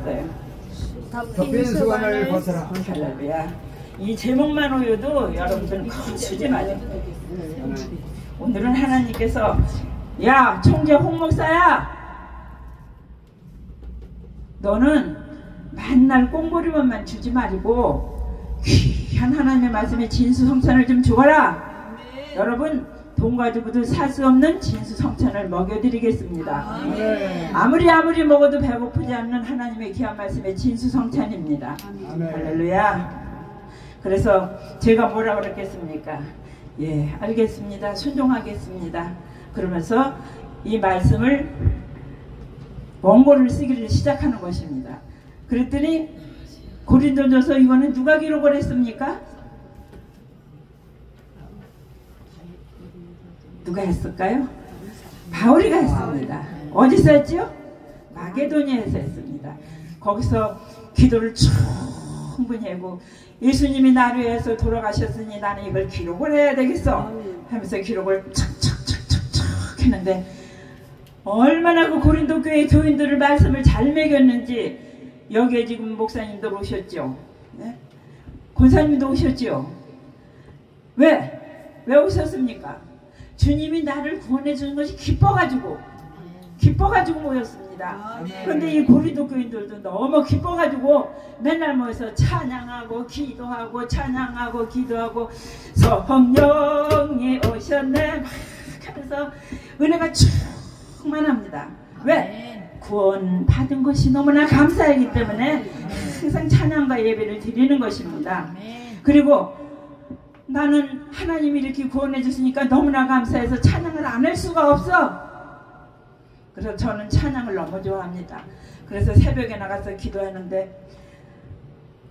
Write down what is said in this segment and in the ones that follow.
나왔어요? 덮인 수건을 벗어라. 할렐루야. 이 제목만 오여도 여러분들 큰 수지 맞아요. 오늘은 하나님께서 야 총재 홍목사야, 너는 맨날 꽁보리만만 주지 말고 귀한 하나님의 말씀에 진수성찬을 좀 주어라. 여러분 돈 가지고도 살 수 없는 진수성찬을 먹여드리겠습니다. 아무리 먹어도 배고프지 않는 하나님의 귀한 말씀의 진수성찬입니다. 할렐루야. 그래서 제가 뭐라 그랬겠습니까? 예, 알겠습니다. 순종하겠습니다. 그러면서 이 말씀을 원고를 쓰기를 시작하는 것입니다. 그랬더니 고린도전서 이거는 누가 기록을 했습니까? 누가 했을까요? 바울이가 했습니다. 어디서 했죠? 마게도니아에서 했습니다. 거기서 기도를 충분히 하고 예수님이 나를 위해서 돌아가셨으니 나는 이걸 기록을 해야 되겠어 하면서 기록을 착착착착착 했는데 얼마나 그 고린도 교회 교인들을 말씀을 잘 먹였는지. 여기에 지금 목사님도 오셨죠? 네? 권사님도 오셨죠? 왜 오셨습니까? 주님이 나를 구원해 주는 것이 기뻐가지고 모였습니다. 그런데 이 고린도 교인들도 너무 기뻐가지고 맨날 모여서 찬양하고 기도하고 찬양하고 기도하고 성령이 오셨네 막 하면서 은혜가 충만합니다. 왜? 구원 받은 것이 너무나 감사하기 때문에 항상 찬양과 예배를 드리는 것입니다. 그리고 나는 하나님이 이렇게 구원해 주시니까 너무나 감사해서 찬양을 안 할 수가 없어. 그래서 저는 찬양을 너무 좋아합니다. 그래서 새벽에 나가서 기도하는데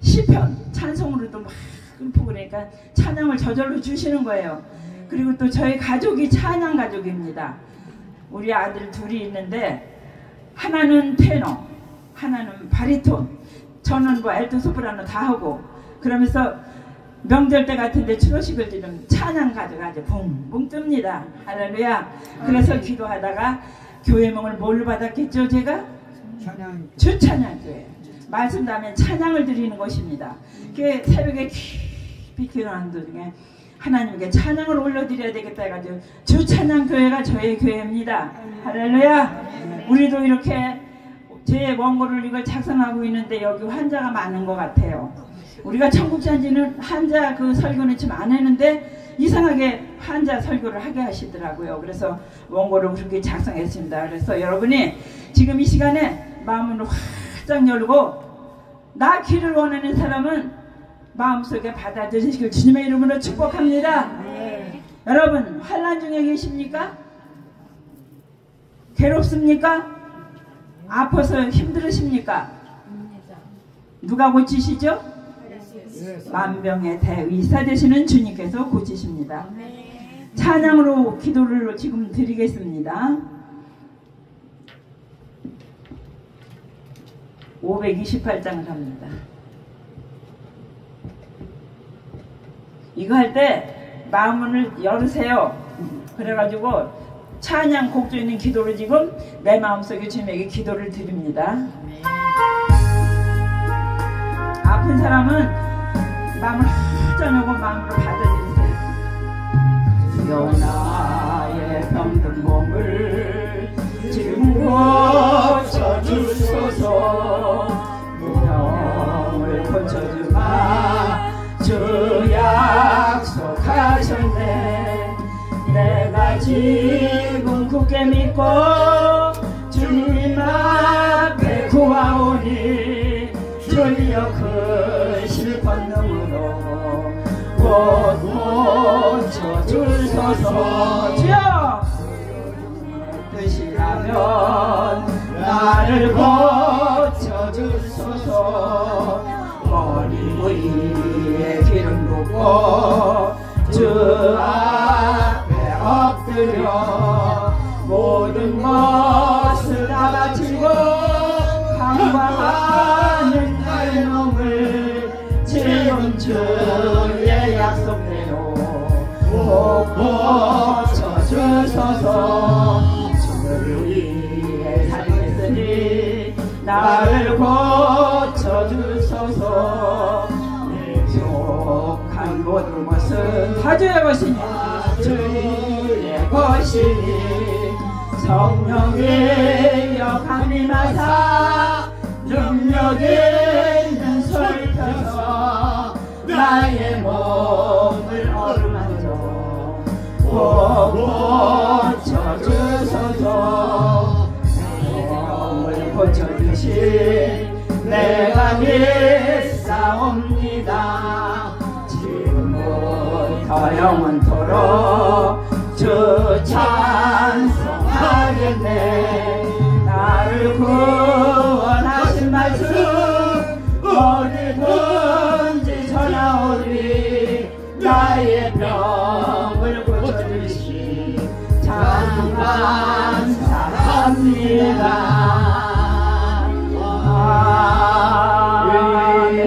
시편 찬송으로도 막 읊고 그러니까 찬양을 저절로 주시는 거예요. 그리고 또 저희 가족이 찬양 가족입니다. 우리 아들 둘이 있는데 하나는 테너, 하나는 바리톤, 저는 뭐 알토 소프라노 다 하고. 그러면서 명절 때 같은데 추로식을 지금 찬양 가져가지고 붕붕 뜹니다. 할렐루야. 그래서 기도하다가 교회명을 뭘로 받았겠죠? 제가? 주찬양교회. 말씀 다음에 찬양을 드리는 것입니다. 그 새벽에 깊이 기도하는 도중에 하나님께 찬양을 올려드려야 되겠다 해가지고 주찬양교회가 저의 교회입니다. 할렐루야. 우리도 이렇게 제 원고를 이걸 작성하고 있는데 여기 환자가 많은 것 같아요. 우리가 청국산지는 환자 그 설교는 좀 안 했는데 이상하게 환자 설교를 하게 하시더라고요. 그래서 원고를 그렇게 작성했습니다. 그래서 여러분이 지금 이 시간에 마음을 활짝 열고 나 길을 원하는 사람은 마음속에 받아들이시길 주님의 이름으로 축복합니다. 여러분 환난 중에 계십니까? 괴롭습니까? 아파서 힘들으십니까? 누가 고치시죠? 만병의 대의사 되시는 주님께서 고치십니다. 찬양으로 기도를 지금 드리겠습니다. 528장을 합니다. 이거 할 때 마음을 열으세요. 그래가지고 찬양 곡조 있는 기도를 지금 내 마음속에 주님에게 기도를 드립니다. 아픈 사람은 마음을 하자놓고 마음으로 받아들이세요. 주여 나의 병든 몸을 지금 고쳐주소서. 무병을 고쳐주마 주 약속하셨네. 내가 지금 굳게 믿고 주님 앞에 구하오니 주여 크신 권능으로 곧 고쳐주소서. 주여 뜻이라면 나를 고쳐주소서. 머리 위에 기름 붓고 주 앞에 엎드려 모든 것을 다 바치고 강박하는 나의 몸을 지금 주의 약속대로 꼭 고쳐주소서. 주를 위해 살겠으니 나를 주의 것이니 주의 것이니 성령이 역함임하사 능력이 있는 손을 펴서 나의 몸을 어루만져 고쳐주소서. 몸을 고쳐주신 내가 믿사옵니다. 지금부터 영원토록 주 찬송하겠네. 나를 구원하신 말씀 어디든지 전하오리. 나의 병을 고쳐주시 참 감사합니다.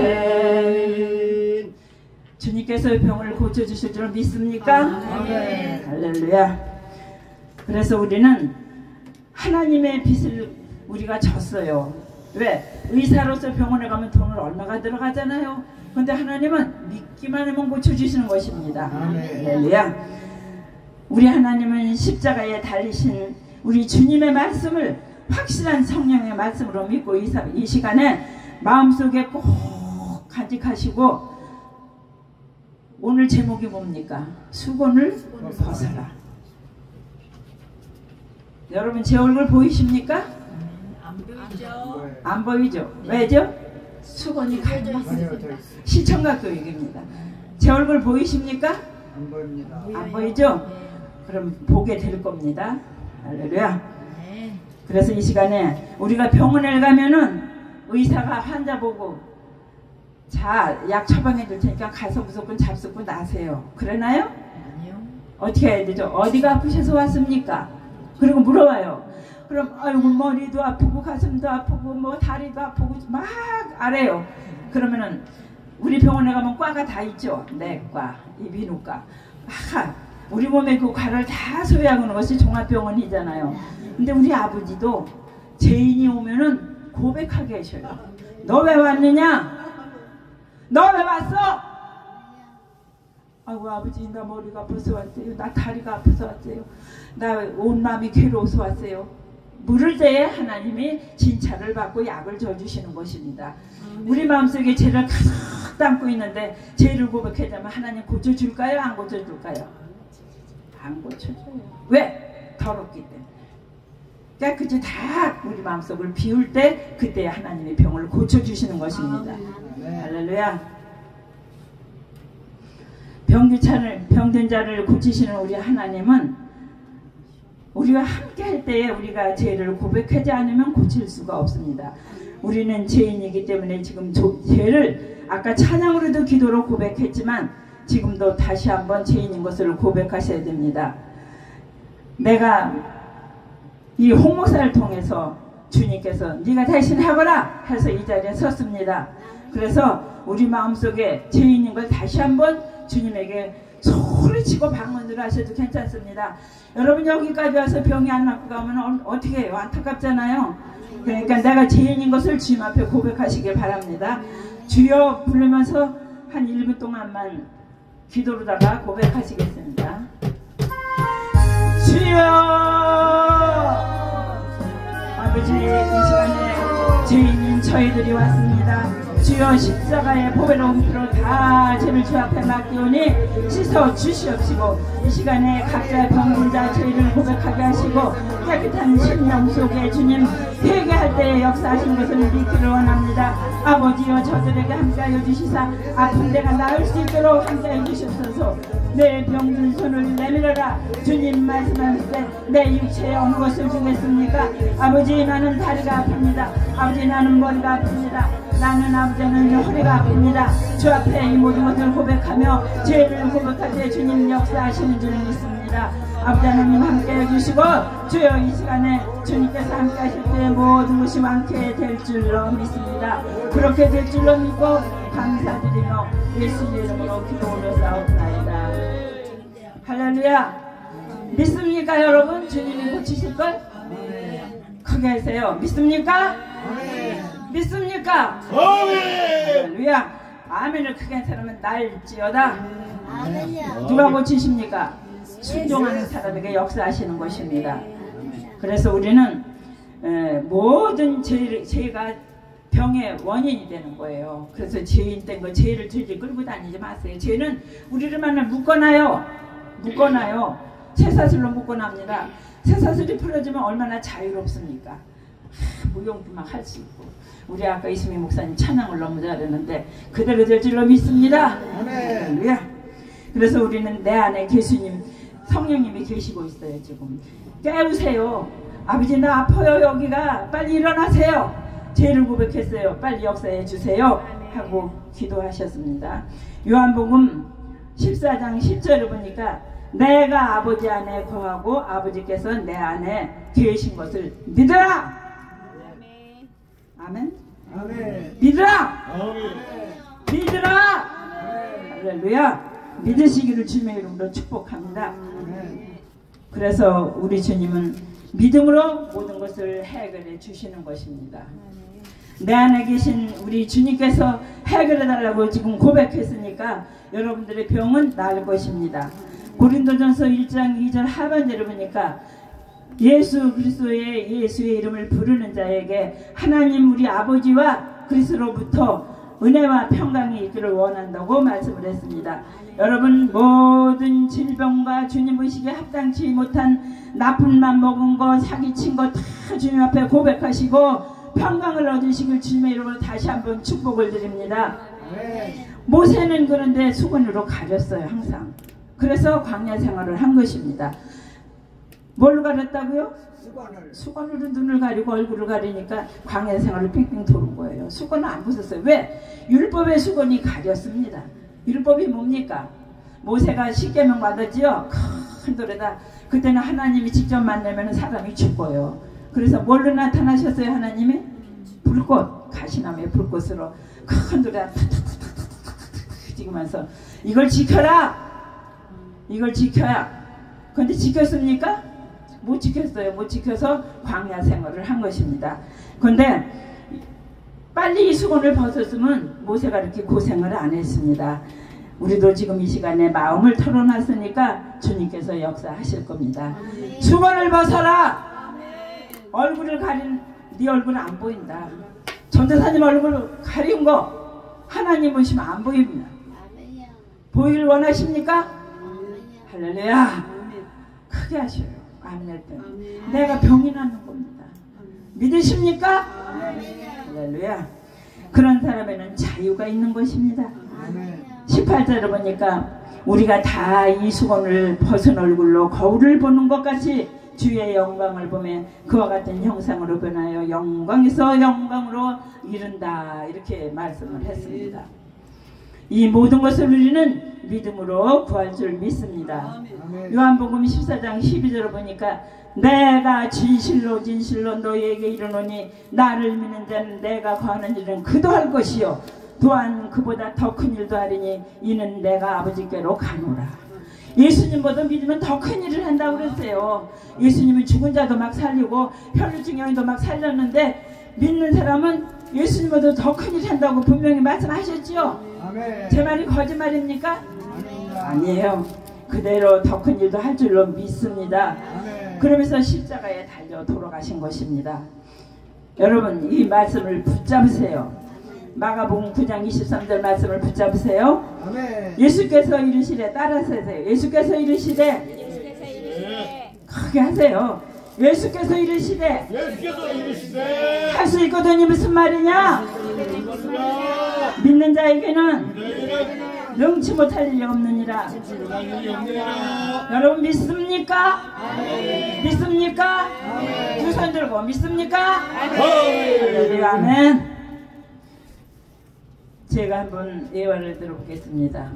아멘. 주님께서 병을 고쳐주실 줄 믿습니까? 아멘. 할렐루야. 그래서 우리는 하나님의 빚을 우리가 졌어요. 왜? 의사로서 병원에 가면 돈을 얼마가 들어가잖아요. 근데 하나님은 믿기만 하면 고쳐주시는 것입니다. 할렐루야. 우리 하나님은 십자가에 달리신 우리 주님의 말씀을 확실한 성령의 말씀으로 믿고 이 시간에 마음속에 꼭 간직하시고, 오늘 제목이 뭡니까? 수건을 벗어라. 여러분 제 얼굴 보이십니까? 안 보이죠? 안 보이죠? 왜죠? 수건이 가려있어요. 시청각 교육입니다. 제 얼굴 보이십니까? 안 보입니다. 안 보이죠? 그럼 보게 될 겁니다. 할렐루야. 그래서 이 시간에 우리가 병원에 가면은 의사가 환자 보고 자, 약 처방해 줄 테니까 가서 무조건 잡수고 나세요. 그러나요? 아니요. 어떻게 해야 되죠? 어디가 아프셔서 왔습니까? 그리고 물어봐요. 그럼 아이고 머리도 아프고 가슴도 아프고 뭐 다리도 아프고 막 아래요. 그러면은 우리 병원에 가면 과가 다 있죠. 내과, 이비인후과. 우리 몸에 그 과를 다 소유하는 것이 종합병원이잖아요. 근데 우리 아버지도 죄인이 오면은 고백하게 하셔요. 너 왜 왔느냐? 너 왜 왔어? 아이고 아버지, 나 머리가 아파서 왔어요. 나 다리가 아파서 왔어요. 나 온 마음이 괴로워서 왔어요. 물을 때에 하나님이 진찰을 받고 약을 줘주시는 것입니다. 우리 마음속에 죄를 가득 담고 있는데 죄를 고백하자면 하나님 고쳐줄까요? 안 고쳐줄까요? 안 고쳐줘요. 왜? 더럽기 때문에. 깨끗이 다 우리 마음속을 비울 때 그때 하나님의 병을 고쳐주시는 것입니다. 할렐루야. 병든 자를 고치시는 우리 하나님은 우리와 함께 할 때에 우리가 죄를 고백하지 않으면 고칠 수가 없습니다. 우리는 죄인이기 때문에 지금 죄를 아까 찬양으로도 기도로 고백했지만 지금도 다시 한번 죄인인 것을 고백하셔야 됩니다. 내가 이 홍목사를 통해서 주님께서 네가 대신하거라 해서 이 자리에 섰습니다. 그래서 우리 마음속에 죄인인 걸 다시 한번 주님에게 소리치고 방언을 하셔도 괜찮습니다. 여러분 여기까지 와서 병이 안 낫고 가면 어떻게 해요? 안타깝잖아요. 그러니까 내가 죄인인 것을 주님 앞에 고백하시길 바랍니다. 주여 부르면서 한 1분 동안만 기도로다가 고백하시겠습니다. 주여, 아버지, 이 시간에 죄인인 저희들이 왔습니다. 주여, 십자가의 보배로운 피로 다 죄를 주 앞에 맡기오니 씻어 주시옵시고 이 시간에 각자의 병든 자 저희를 고백하게 하시고 깨끗한 심령 속에 주님 회개할 때 역사하신 것을 믿기를 원합니다. 아버지여, 저들에게 함께하여 주시사 아픈 데가 나을 수 있도록 함께하여 주시옵소서. 내 병든 손을 내밀어라. 주님 말씀하실 때 내 육체에 어느 것을 주겠습니까? 아버지, 나는 다리가 아픕니다. 아버지, 나는 머리가 아픕니다. 나는 아버지는 허리가 아픕니다. 주 앞에 이 모든 것을 고백하며 죄를 고백할 때 주님 역사하시는 줄 믿습니다. 아버지 하나님 함께해 주시고 주여 이 시간에 주님께서 함께하실 때 모든 것이 많게 될 줄로 믿습니다. 그렇게 될 줄로 믿고 감사드리며 예수의 이름으로 기도 올려싸옵나이다. 할렐루야. 믿습니까 여러분? 주님이 고치실걸? 크게 하세요. 믿습니까? 믿습니까? 할렐루야. 아멘을 크게 한 사람은 날지어다. 누가 고치십니까? 순종하는 사람에게 역사하시는 것입니다. 그래서 우리는 모든 죄가 병의 원인이 되는 거예요. 그래서 죄인 된 거 죄를 들지 끌고 다니지 마세요. 죄는 우리를 만나 묶어놔요. 쇠사슬로 묶어납니다. 쇠사슬이 풀어지면 얼마나 자유롭습니까? 무용도 막 할 수 있고. 우리 아까 이수미 목사님 찬양을 너무 잘했는데 그대로 될 줄로 믿습니다. 할렐루야. 그래서 우리는 내 안에 예수님 성령님이 계시고 있어요. 지금 깨우세요. 아버지 나 아파요. 여기가 빨리 일어나세요. 죄를 고백했어요. 빨리 역사해 주세요 하고 기도하셨습니다. 요한복음 14장 10절을 보니까 내가 아버지 안에 거하고 아버지께서 내 안에 계신 것을 믿으라. 아멘. 아멘. 믿으라. 아멘. 믿으라. 할렐루야. 믿으시기를 주님의 이름으로 축복합니다. 아멘. 그래서 우리 주님은 믿음으로 모든 것을 해결해 주시는 것입니다. 내 안에 계신 우리 주님께서 해결해 달라고 지금 고백했으니까 여러분들의 병은 나을 것입니다. 고린도전서 1장 2절 하반절을 보니까 예수 그리스도의 예수의 이름을 부르는 자에게 하나님 우리 아버지와 그리스도로부터 은혜와 평강이 있기를 원한다고 말씀을 했습니다. 여러분 모든 질병과 주님 의식에 합당치 못한 나쁜 맘 먹은 거 사기친 거 다 주님 앞에 고백하시고 평강을 얻으시길 주님의 이름으로 다시 한번 축복을 드립니다. 모세는 그런데 수건으로 가렸어요. 항상. 그래서 광야 생활을 한 것입니다. 뭘로 가렸다고요? 수건으로 눈을 가리고 얼굴을 가리니까 광야 생활을 뺑뺑 도는 거예요. 수건은 안 벗었어요. 왜? 율법의 수건이 가렸습니다. 율법이 뭡니까? 모세가 십계명 받았지요. 큰 돌에다. 그때는 하나님이 직접 만나면 사람이 죽어요. 그래서 뭘로 나타나셨어요? 하나님이? 불꽃, 가시나무의 불꽃으로 큰 돌에다 탁탁탁탁탁탁 찍으면서 이걸 지켜라. 이걸 지켜야. 그런데 지켰습니까? 못 지켰어요. 못 지켜서 광야 생활을 한 것입니다. 그런데 빨리 이 수건을 벗었으면 모세가 이렇게 고생을 안 했습니다. 우리도 지금 이 시간에 마음을 털어놨으니까 주님께서 역사하실 겁니다. 수건을 벗어라. 얼굴을 가린 네 얼굴은 안 보인다. 전도사님 얼굴 가린 거 하나님 보시면 안 보입니다. 보이길 원하십니까? 할렐루야. 크게 하셔요. 아멘 할 때. 내가 병이 나는 겁니다. 믿으십니까? 할렐루야. 그런 사람에는 자유가 있는 것입니다. 18절을 보니까 우리가 다 이 수건을 벗은 얼굴로 거울을 보는 것 같이 주의 영광을 보며 그와 같은 형상으로 변하여 영광에서 영광으로 이른다. 이렇게 말씀을 했습니다. 이 모든 것을 우리는 믿음으로 구할 줄 믿습니다. 요한복음 14장 12절을 보니까 내가 진실로 진실로 너희에게 이르노니 나를 믿는 자는 내가 거하는 일은 그도 할 것이요 또한 그보다 더 큰 일도 하리니 이는 내가 아버지께로 가노라. 예수님보다 믿으면 더 큰 일을 한다고 그랬어요. 예수님은 죽은 자도 막 살리고 혈루증 여인도 막 살렸는데 믿는 사람은 예수님보다 더 큰 일 한다고 분명히 말씀하셨지요. 아멘. 제 말이 거짓말입니까? 아니에요. 그대로 더 큰 일도 할 줄로 믿습니다. 아멘. 그러면서 십자가에 달려 돌아가신 것입니다. 여러분 이 말씀을 붙잡으세요. 마가복음 9장 23절 말씀을 붙잡으세요. 아멘. 예수께서 이르시되 따라서 하세요. 예수께서 이르시되 크게 하세요. 예수께서 이르시되 할 수 있거든요. 무슨 말이냐? 믿는 자에게는 능치 못할 일이 없느니라. 여러분 믿습니까? 믿습니까? 두 손 들고 믿습니까? 아멘. 제가 한번 예화를 들어보겠습니다.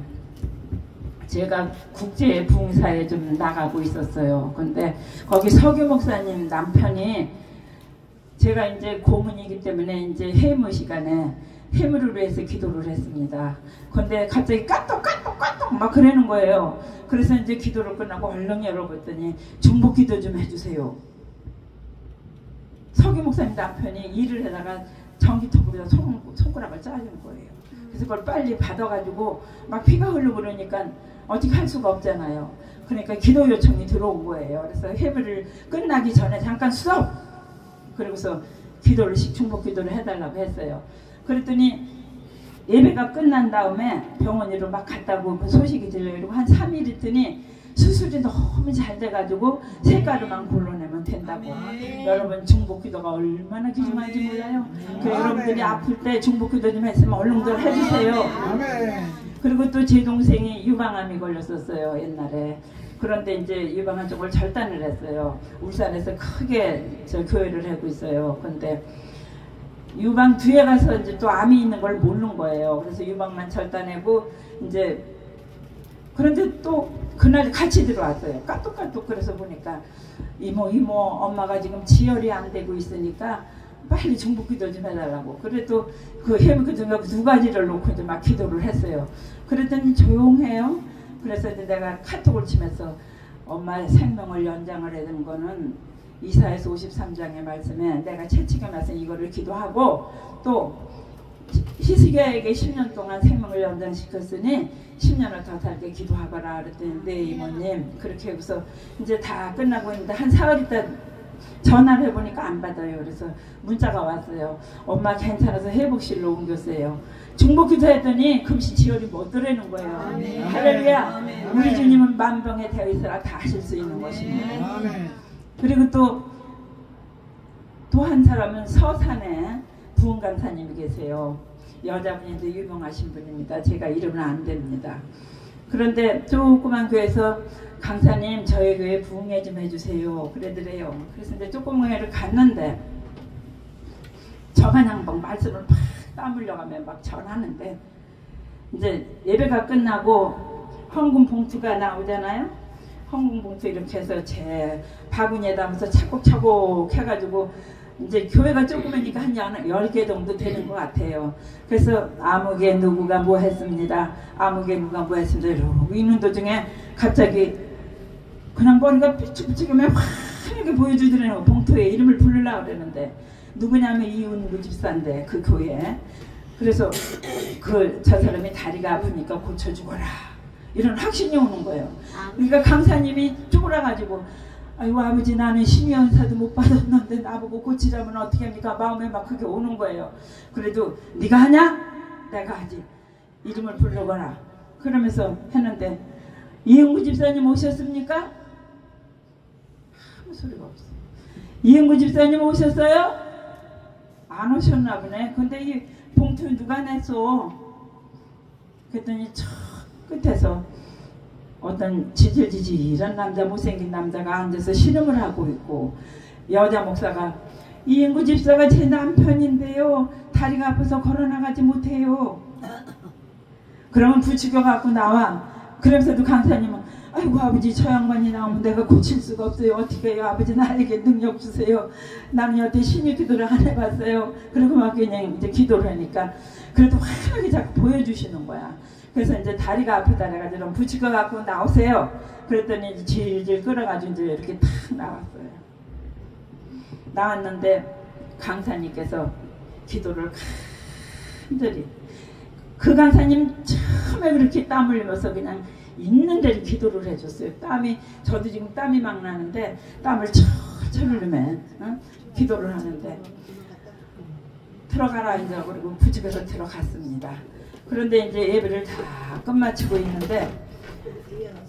제가 국제 부흥사에 좀 나가고 있었어요. 근데 거기 서교 목사님 남편이 제가 이제 고문이기 때문에 이제 해무 시간에 해무를 위해서 기도를 했습니다. 근데 갑자기 까똑 막 그러는 거예요. 그래서 이제 기도를 끝나고 얼른 열어봤더니 중복 기도 좀 해주세요. 서교 목사님 남편이 일을 하다가 전기톱으로 손가락을 자른 거예요. 그래서 그걸 빨리 받아가지고 막 피가 흐르고 그러니까 어떻게 할 수가 없잖아요. 그러니까 기도 요청이 들어온 거예요. 그래서 예배를 끝나기 전에 잠깐 수업! 그러고서 중복 기도를 해달라고 했어요. 그랬더니 예배가 끝난 다음에 병원으로 막 갔다고 그 소식이 들려요. 한 3일 있더니 수술이 너무 잘 돼가지고 색깔로만 골라내면 된다고. 여러분 중복 기도가 얼마나 귀중한지 몰라요. 그래서 여러분들이 아플 때 중복 기도 좀 했으면 얼른들 해주세요. 그리고 또 제 동생이 유방암이 걸렸었어요, 옛날에. 그런데 이제 유방암 쪽을 절단을 했어요. 울산에서 크게 저 교회를 하고 있어요. 근데 유방 뒤에 가서 이제 또 암이 있는 걸 모르는 거예요. 그래서 유방만 절단하고 이제 그런데 또 그날 같이 들어왔어요. 까똑까똑. 그래서 보니까 이모 엄마가 지금 지혈이 안 되고 있으니까 빨리 중복기도 좀 해달라고. 그래도 그 해물기도 두 가지를 놓고 이제 막 기도를 했어요. 그랬더니 조용해요. 그래서 이제 내가 카톡을 치면서 엄마 생명을 연장을 해야 되는 거는 이사야서 53장의 말씀에 내가 채찍에 맞서 이거를 기도하고 또 히스기야에게 10년 동안 생명을 연장시켰으니 10년을 더 살게 기도하거라 그랬더니 네 이모님 그렇게 해서 이제 다 끝나고 있는데 한 사흘 있다 전화를 해보니까 안 받아요. 그래서 문자가 왔어요. 엄마 괜찮아서 회복실로 옮겼어요. 중복기도 했더니 금시 지혈이 못 들어오는 거예요. 할렐루야. 우리 주님은 만병에 되어 있어라 다 하실 수 있는 것입니다. 그리고 또 한 사람은 서산에 부흥강사님이 계세요. 여자분인데 유명하신 분입니다. 제가 이름은 안 됩니다. 그런데 조그만 교회에서 강사님 저희 교회 부흥회 좀 해주세요 그러더래요. 그래서 이제 조그만 교회를 갔는데 저간양방 말씀을 막 땀 흘려가며 막 전하는데 이제 예배가 끝나고 헌금 봉투가 나오잖아요. 헌금 봉투 이렇게 해서 제 바구니에 담아서 차곡차곡 해가지고 이제 교회가 조그마니까 한 10개 정도 되는 것 같아요. 그래서 아무개 누구가 뭐 했습니다. 아무개 누가 뭐 했습니다. 이러고 있는 도중에 갑자기 그냥 머리가 삐죽삐죽하면 환하게 보여주더라고요. 봉투에 이름을 부르려고 그러는데 누구냐면 이은구 집사인데 그 교회. 그래서 저 사람이 다리가 아프니까 고쳐주거라. 이런 확신이 오는 거예요. 그러니까 강사님이 쫄아가지고 아이고 아버지 나는 심의연사도 못 받았는데 나보고 고치라면 어떻게 합니까? 마음에 막 그게 오는 거예요. 그래도 네가 하냐? 내가 하지. 이름을 부르거라. 그러면서 했는데 이은구 집사님 오셨습니까? 아무 소리가 없어. 이은구 집사님 오셨어요? 안 오셨나 보네. 근데 이 봉투 누가 냈어? 그랬더니 저 끝에서 어떤 지질지질한 남자 못생긴 남자가 앉아서 신음을 하고 있고 여자 목사가 이인구 집사가 제 남편인데요 다리가 아파서 걸어나가지 못해요. 그러면 부추겨 갖고 나와. 그러면서도 강사님은 아이고 아버지 저 양반이 나오면 내가 고칠 수가 없어요. 어떻게 해요 아버지 나에게 능력 주세요. 나는 여태 신유 기도를 안 해봤어요. 그리고 막 그냥 이제 기도를 하니까 그래도 환하게 자꾸 보여주시는 거야. 그래서 이제 다리가 아프다 그래가지고 부추겨 갖고 나오세요. 그랬더니 이제 질질 끌어가지고 이제 이렇게 탁 나왔어요. 나왔는데 강사님께서 기도를 간절히 그 강사님 처음에 그렇게 땀 흘리면서 그냥 있는 대로 기도를 해줬어요. 저도 지금 땀이 막 나는데 땀을 철철 흘리면 기도를 하는데 들어가라 이제 그리고 부집에서 들어갔습니다. 그런데 이제 예배를 다 끝마치고 있는데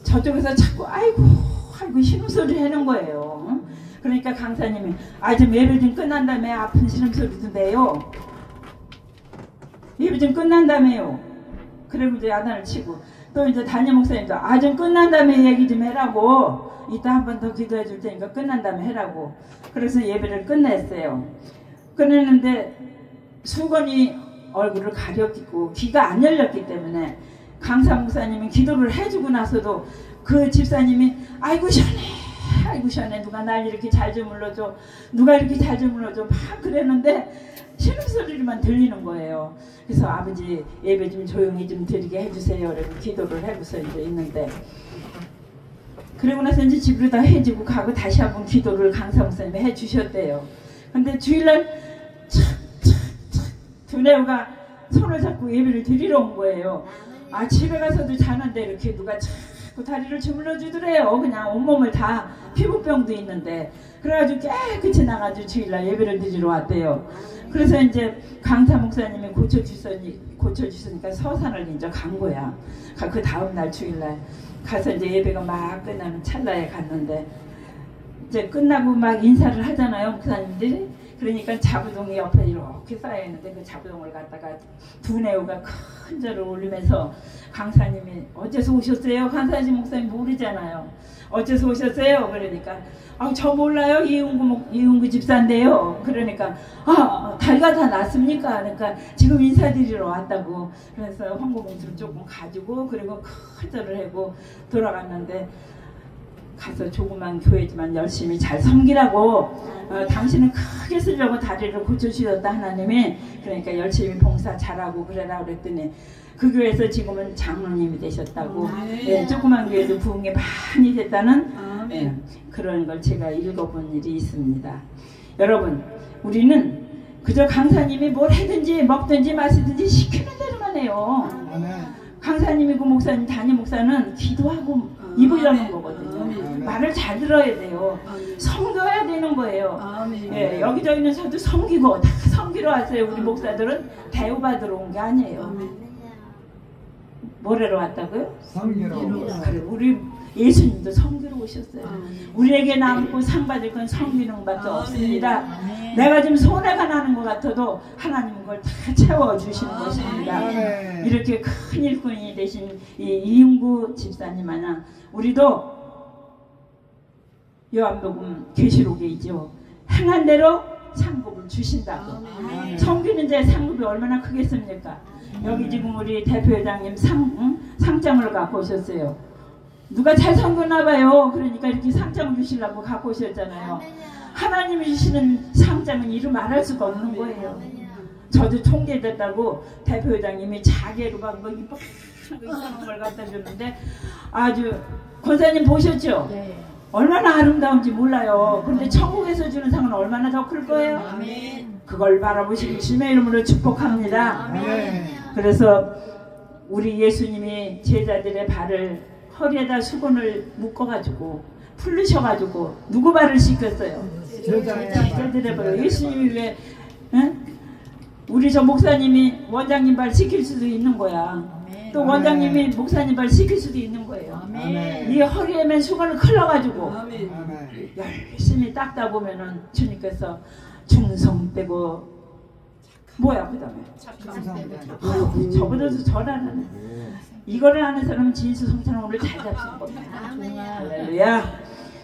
저쪽에서 자꾸 아이고 신음소리를 하는 거예요. 그러니까 강사님이 좀 예배 좀 끝난다며 아픈 신음소리도 내요. 예배 좀 끝난다며요. 그리고 이제 야단을 치고 또 이제 담임 목사님도 좀 끝난다며 얘기 좀 해라고. 이따 한 번 더 기도해 줄 테니까 끝난다며 해라고. 그래서 예배를 끝냈어요. 끝냈는데 수건이 얼굴을 가렸고 귀가 안 열렸기 때문에 강사 목사님이 기도를 해주고 나서도 그 집사님이 아이고 시원해 누가 날 이렇게 잘 주물러줘 누가 이렇게 잘 주물러줘 막 그랬는데 신음소리만 들리는 거예요. 그래서 아버지 예배 좀 조용히 좀 드리게 해주세요. 이렇게 기도를 하고서 이제 있는데 그러고 나서 이제 집으로 다 해주고 가고 다시 한번 기도를 강사 목사님이 해주셨대요. 근데 주일날 참 두뇌우가 손을 잡고 예배를 드리러 온 거예요. 아, 집에 가서도 자는데 이렇게 누가 자꾸 다리를 주물러 주더래요. 그냥 온몸을 다 피부병도 있는데. 그래가지고 깨끗이 나가지고 주일날 예배를 드리러 왔대요. 그래서 이제 강사 목사님이 고쳐주시니까 서산을 이제 간 거야. 그 다음날 주일날 가서 이제 예배가 막 끝나는 찰나에 갔는데, 이제 끝나고 막 인사를 하잖아요, 목사님들이. 그러니까 자부동이 옆에 이렇게 쌓여있는데 그 자부동을 갖다가 두뇌우가 큰 절을 올리면서 강사님이 어째서 오셨어요? 강사님 목사님 모르잖아요. 어째서 오셨어요? 그러니까 저 몰라요. 이웅구 집사인데요. 그러니까 다리가 다 났습니까? 그러니까 지금 인사드리러 왔다고. 그래서 황고봉투를 조금 가지고 그리고 큰 절을 하고 돌아갔는데, 가서 조그만 교회지만 열심히 잘 섬기라고, 당신은 크게 쓰려고 다리를 고쳐주셨다 하나님이. 그러니까 열심히 봉사 잘하고 그래라 그랬더니 그 교회에서 지금은 장로님이 되셨다고. 예, 조그만 교회도 부흥이 많이 됐다는 그런 걸 제가 읽어본 일이 있습니다. 여러분, 우리는 그저 강사님이 뭘 하든지 먹든지 마시든지 시키는 대로만 해요. 강사님이고 목사님, 담임 목사는 기도하고 입을 여는 거거든요. 말을 잘 들어야 돼요. 섬겨야 되는 거예요. 예, 여기저기는 섬기고 다 섬기러 왔어요. 우리 목사들은 대우받으러 온 게 아니에요. 뭐래로 왔다고요? 섬기러. 그래, 우리 예수님도 섬기러 오셨어요. 우리에게 남고 상 받을 건 섬기는 것밖에 없습니다. 내가 지금 손해가 나는 것 같아도 하나님은 그걸 다 채워주시는 것입니다. 이렇게 큰 일꾼이 되신 이 이웅구 집사님 마냥 우리도 요한복음 계시록에 있죠. 행한 대로 상급을 주신다고. 섬기는 자의 상급이 얼마나 크겠습니까? 여기 지금 우리 대표회장님 상장을 갖고 오셨어요. 누가 잘 섬겼나 봐요. 그러니까 이렇게 상장 주시려고 갖고 오셨잖아요. 하나님이 주시는 상장은 이루 말할 수가 없는 거예요. 저도 총재됐다고 대표회장님이 자개로 막 뭐 이상한 걸 갖다 줬는데, 아주 권사님 보셨죠? 네. 얼마나 아름다운지 몰라요. 그런데 천국에서 주는 상은 얼마나 더 클 거예요? 그걸 바라보시고 주님의 이름으로 축복합니다. 그래서 우리 예수님이 제자들의 발을 허리에다 수건을 묶어가지고 풀르셔가지고 누구 발을 씻겼어요? 제자들의 발. 예수님이 왜 우리 저 목사님이 원장님 발 씻길 수도 있는 거야. 또 원장님이 목사님 발 씻길 수도 있는 거예요. 이 허리에 맨 수건을 흘러가지고 열심히 닦다 보면은 주님께서 충성 빼고 뭐야 그 다음에 저보다도 잘하네. 이거를 아는 사람은 진수성찬을 오늘 잘 잡수는 겁니다. 할렐루야.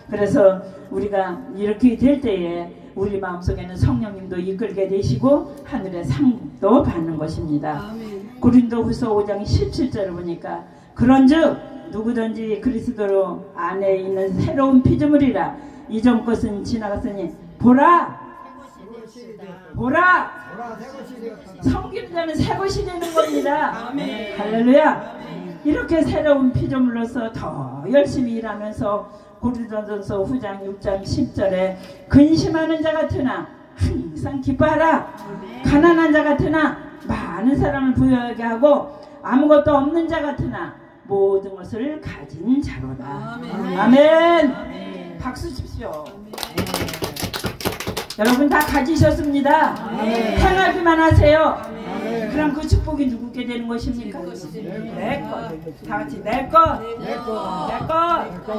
그래서 우리가 이렇게 될 때에 우리 마음속에는 성령님도 이끌게 되시고 하늘의 상도 받는 것입니다. 고린도후서 5장 17절을 보니까 그런즉 누구든지 그리스도로 안에 있는 새로운 피조물이라 이전 것은 지나갔으니 보라 섬기는 자는 새 것이 되는 겁니다. 할렐루야. 이렇게 새로운 피조물로서 더 열심히 일하면서 고린도전서 후장 6장 10절에 근심하는 자 같으나 항상 기뻐하라. 가난한 자 같으나 많은 사람을 부유하게 하고 아무것도 없는 자 같으나 모든 것을 가진 자로다. 아멘. 박수 칩시오. 여러분 다 가지셨습니다. 행하기만 하세요. 그럼 그 축복이 누구께 되는 것입니까? 내 것. 다 같이 내 것.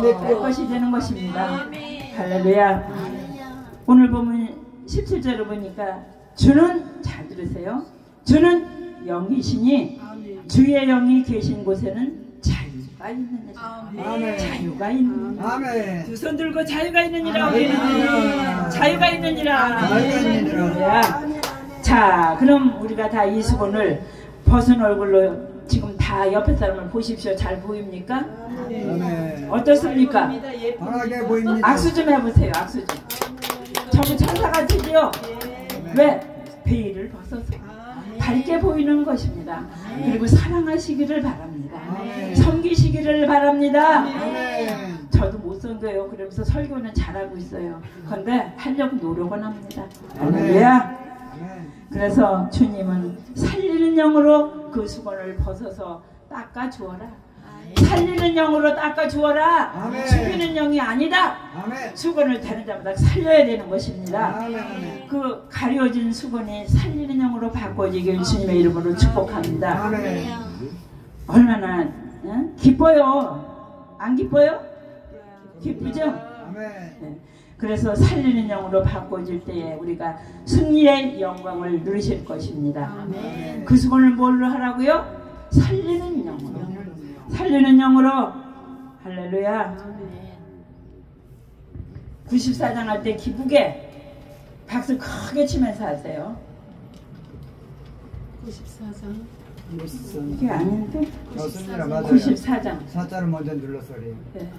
내 것이 되는 것입니다. 할렐루야. 오늘 보면 17절을 보니까 주는, 잘 들으세요, 주는 영이시니 주의 영이 계신 곳에는 자유가 있느니라. 자유가 있느니라. 두 손 들고 자유가 있느니라. 자유가 있느니라. 자, 그럼 우리가 다 이 수건을 벗은 얼굴로 지금 다 옆에 사람을 보십시오. 잘 보입니까? 어떻습니까? 환하게 보입니다. 악수 좀 해보세요. 악수 좀. 전부 천사같이지요? 왜? 베일을 벗어서 밝게 보이는 것입니다. 그리고 사랑하시기를 바랍니다. 섬기시기를 바랍니다. 저도 못 섬겨요. 그러면서 설교는 잘하고 있어요. 그런데 하려고 노력은 합니다. 할렐루야. 그래서 주님은 살리는 영으로 그 수건을 벗어서 닦아 주어라. 살리는 영으로 닦아 주어라. 아멘. 죽이는 영이 아니다. 아멘. 수건을 다는 자마다 살려야 되는 것입니다. 아멘. 그 가려진 수건이 살리는 영으로 바꿔지길 주님의 이름으로 축복합니다. 아멘. 얼마나 기뻐요. 안 기뻐요? 기쁘죠? 아멘. 네. 그래서 살리는 영으로 바꿔질 때에 우리가 승리의 영광을 누리실 것입니다. 아멘. 그 수건을 뭘로 하라고요? 살리는 영으로. 살리는 영으로. 할렐루야. 94장 할 때 기쁘게 박수 크게 치면서 하세요. 94장. 이게 아닌데? 맞습니다. 맞아요. 94장. 사자를 먼저 눌러서 그래요. 네.